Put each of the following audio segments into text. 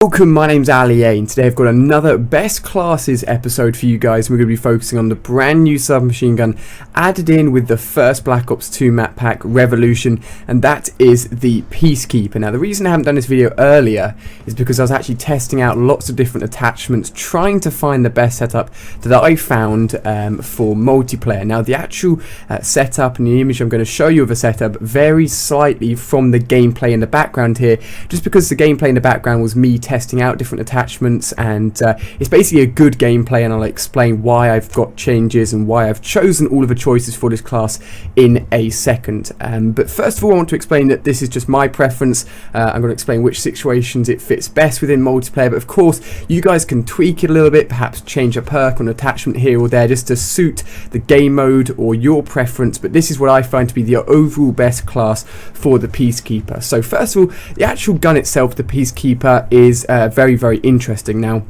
Welcome, my name's Ali A, and today I've got another Best Classes episode for you guys. We're going to be focusing on the brand new submachine gun added in with the first Black Ops 2 map pack, Revolution, and that is the Peacekeeper. Now, the reason I haven't done this video earlier is because I was actually testing out lots of different attachments, trying to find the best setup that I found for multiplayer. Now, the actual setup and the image I'm going to show you of a setup varies slightly from the gameplay in the background here, just because the gameplay in the background was me testing out different attachments, and it's basically a good gameplay, and I'll explain why I've got changes and why I've chosen all of the choices for this class in a second. But first of all, I want to explain that this is just my preference. I'm going to explain which situations it fits best within multiplayer, but of course you guys can tweak it a little bit, perhaps change a perk or an attachment here or there just to suit the game mode or your preference, but this is what I find to be the overall best class for the Peacekeeper. So first of all, the actual gun itself, the Peacekeeper, is very, very interesting. Now,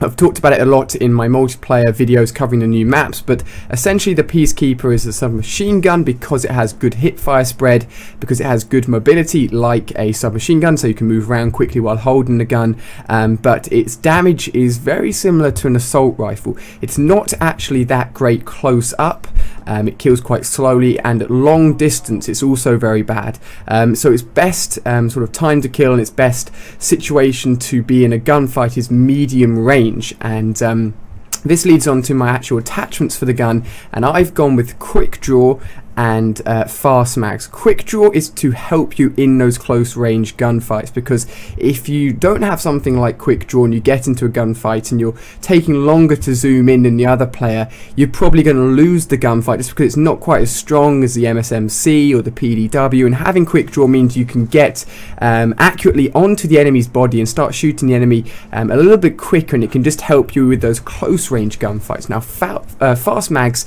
I've talked about it a lot in my multiplayer videos covering the new maps, but essentially the Peacekeeper is a submachine gun because it has good hipfire spread, because it has good mobility like a submachine gun, so you can move around quickly while holding the gun, but its damage is very similar to an assault rifle. It's not actually that great close up. It kills quite slowly, and at long distance it's also very bad. So its best sort of time to kill and its best situation to be in a gunfight is medium range, and this leads on to my actual attachments for the gun, and I've gone with quick draw and fast mags. Quick draw is to help you in those close range gunfights, because if you don't have something like quick draw and you get into a gunfight and you're taking longer to zoom in than the other player, you're probably going to lose the gunfight just because it's not quite as strong as the MSMC or the PDW, and having quick draw means you can get accurately onto the enemy's body and start shooting the enemy a little bit quicker, and it can just help you with those close range gunfights. Now, fast mags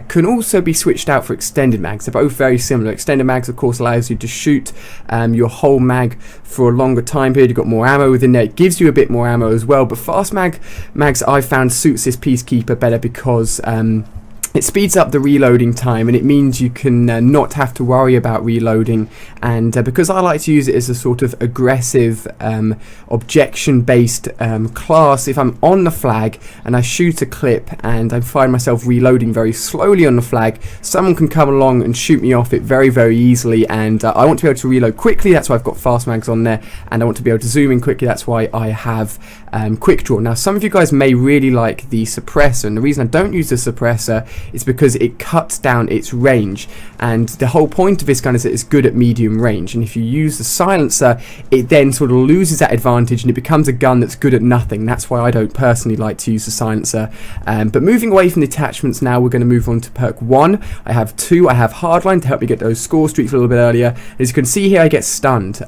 can also be switched out for extended mags. They're both very similar. Extended mags, of course, allows you to shoot your whole mag for a longer time period. You've got more ammo within there. It gives you a bit more ammo as well, but fast mags I found suits this Peacekeeper better because it speeds up the reloading time, and it means you can not have to worry about reloading, and because I like to use it as a sort of aggressive objection-based class, if I'm on the flag and I shoot a clip and I find myself reloading very slowly on the flag, someone can come along and shoot me off it very, very easily, and I want to be able to reload quickly. That's why I've got fast mags on there, and I want to be able to zoom in quickly. That's why I have quick draw. Now, some of you guys may really like the suppressor, and the reason I don't use the suppressor is because it cuts down its range, and the whole point of this gun is that it's good at medium range, and if you use the silencer, it then sort of loses that advantage and it becomes a gun that's good at nothing. That's why I don't personally like to use the silencer. But moving away from the attachments now, we're going to move on to perk 1. I have 2. I have hardline to help me get those score streaks a little bit earlier. As you can see here, I get stunned.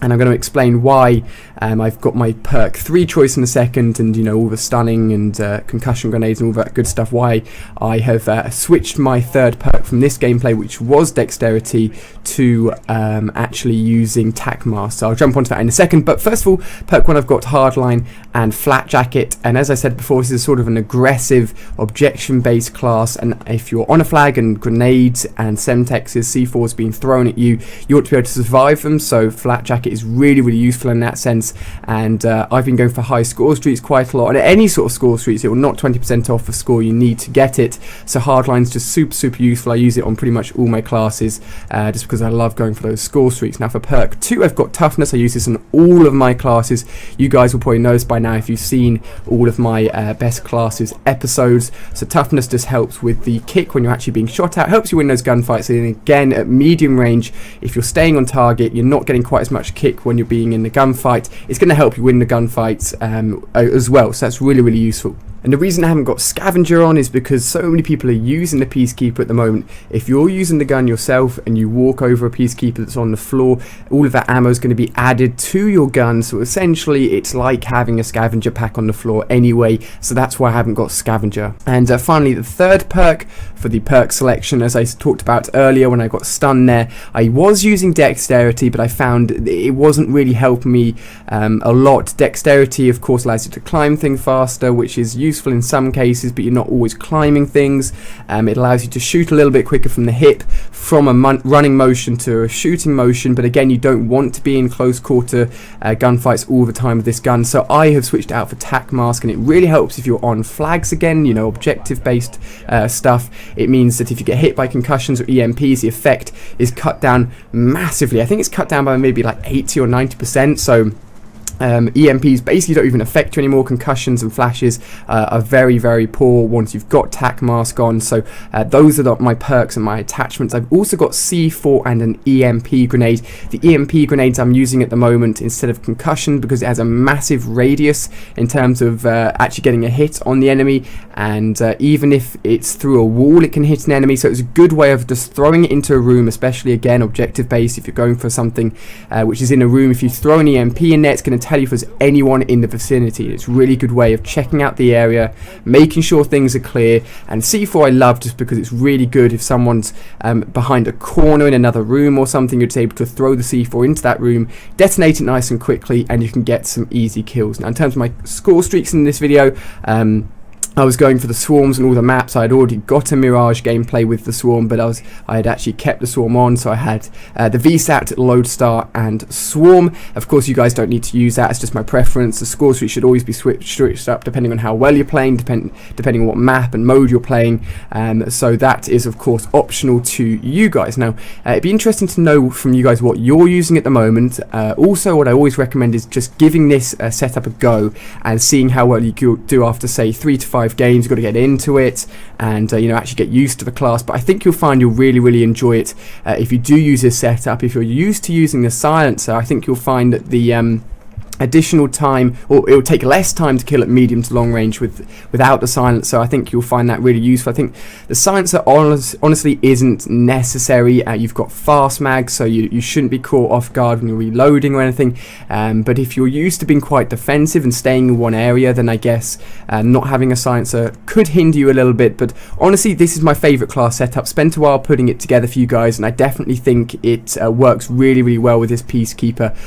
And I'm going to explain why. I've got my perk 3 choice in a second, and you know, all the stunning and concussion grenades and all that good stuff, why I have switched my third perk from this gameplay, which was dexterity, to actually using tac mask. So I'll jump onto that in a second, but first of all, perk 1, I've got hardline and flat jacket, and as I said before, this is sort of an aggressive objection based class, and if you're on a flag and grenades and semtexes, C4s being thrown at you, you ought to be able to survive them, so flat jacket is really, really useful in that sense, and I've been going for high score streaks quite a lot, and at any sort of score streaks it will knock 20% off the score you need to get it, so hardline's just super, super useful. I use it on pretty much all my classes just because I love going for those score streaks. Now for perk 2, I've got toughness. I use this on all of my classes. You guys will probably notice by now if you've seen all of my best classes episodes, so toughness just helps with the kick when you're actually being shot at, helps you win those gunfights, and again at medium range, if you're staying on target, you're not getting quite as much kick when you're being in the gunfight. It's going to help you win the gunfights as well, so that's really, really useful. And the reason I haven't got Scavenger on is because so many people are using the Peacekeeper at the moment. If you're using the gun yourself and you walk over a Peacekeeper that's on the floor, all of that ammo is going to be added to your gun, so essentially it's like having a Scavenger pack on the floor anyway, so that's why I haven't got Scavenger. And finally, the third perk for the perk selection, as I talked about earlier when I got stunned there, I was using dexterity, but I found it wasn't really helping me a lot. Dexterity, of course, allows you to climb things faster, which is useful useful in some cases, but you're not always climbing things. It allows you to shoot a little bit quicker from the hip, from a running motion to a shooting motion, but again, you don't want to be in close quarter gunfights all the time with this gun. So I have switched out for tac mask, and it really helps if you're on flags again, you know, objective based stuff. It means that if you get hit by concussions or EMPs, the effect is cut down massively. I think it's cut down by maybe like 80 or 90%. So EMPs basically don't even affect you anymore. Concussions and flashes are very, very poor once you've got tac mask on. So those are my perks and my attachments. I've also got C4 and an EMP grenade. The EMP grenades I'm using at the moment instead of concussion because it has a massive radius in terms of actually getting a hit on the enemy, and even if it's through a wall it can hit an enemy. So it's a good way of just throwing it into a room, especially again objective based. If you're going for something which is in a room, if you throw an EMP in there, it's going to tell you if there's anyone in the vicinity. It's a really good way of checking out the area, making sure things are clear. And C4 I love just because it's really good if someone's behind a corner in another room or something. You're just able to throw the C4 into that room, detonate it nice and quickly, and you can get some easy kills. Now in terms of my score streaks in this video, I was going for the swarms and all the maps. I had already got a Mirage gameplay with the swarm, but I had actually kept the swarm on, so I had the VSAT, Lodestar, and Swarm. Of course, you guys don't need to use that. It's just my preference. The score streak should always be switched up depending on how well you're playing, depending on what map and mode you're playing. So that is, of course, optional to you guys. Now, it'd be interesting to know from you guys what you're using at the moment. Also, what I always recommend is just giving this setup a go and seeing how well you do after, say, 3 to 5 games. You've got to get into it and you know, actually get used to the class, but I think you'll find you'll really enjoy it if you do use this setup. If you're used to using the silencer, I think you'll find that the additional time, or it will take less time to kill at medium to long range without the silencer. So I think you'll find that really useful. I think the silencer honestly isn't necessary. You've got fast mags, so you shouldn't be caught off guard when you're reloading or anything. But if you're used to being quite defensive and staying in one area, then I guess not having a silencer could hinder you a little bit. But honestly, this is my favourite class setup. Spent a while putting it together for you guys, and I definitely think it works really well with this Peacekeeper.